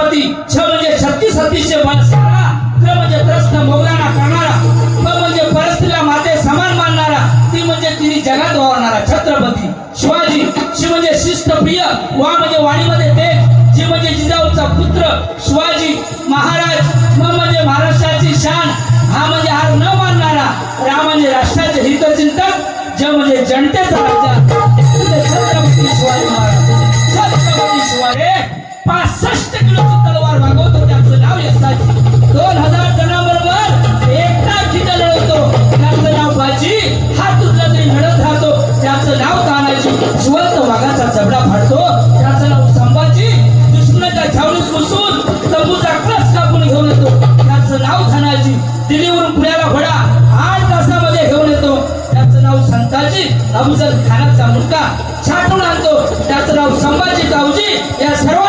छत्रपती, छ म्हणजे छत्तीस अतिशय बलशाला, त्र म्हणजे त्रस्त मोगलाना करणारा, प म्हणजे परिस्थितीला माते समान मानणारा, ती म्हणजे तिने जगात वावरणारा छत्रपती शिवाजी. शि म्हणजे शिस्तप्रिय, वा म्हणजे वाणीमध्ये तेज, जी म्हणजे जिजाऊचा पुत्र शिवाजी महाराज, म म्हणजे महाराष्ट्राची शान, हा म्हणजे हार न मानणारा, रा म्हणजे राष्ट्राचे हितचिंतक, ज म्हणजे जनतेचा राजा छत्रपती शिवाजी महाराज. छत्रपती शिवाजी 65 किलोची तलवार वागवतो, त्याचं नाव यशाची. 2000 जणांबरोबर एकटा लढवतो, त्याचं नाव बाजी. हात तुटला तरी लढत राहतो, त्याचं नाव तानाजी. जिवंत वाघाचा जबडा फाडतो, त्याचं नाव संभाजी. दुश्मनाच्या छावणीत घुसून तंबूचा कळस कापून घेऊन येतो, त्याचं नाव धनाजी. दिल्लीवरून पुण्याला घोडा 8 तासामध्ये घेऊन येतो, त्याचं नाव संताजी. अफजल खानाचा मुलगा छाटून आणतो, त्याचं नाव संभाजी गावजी. या सर्व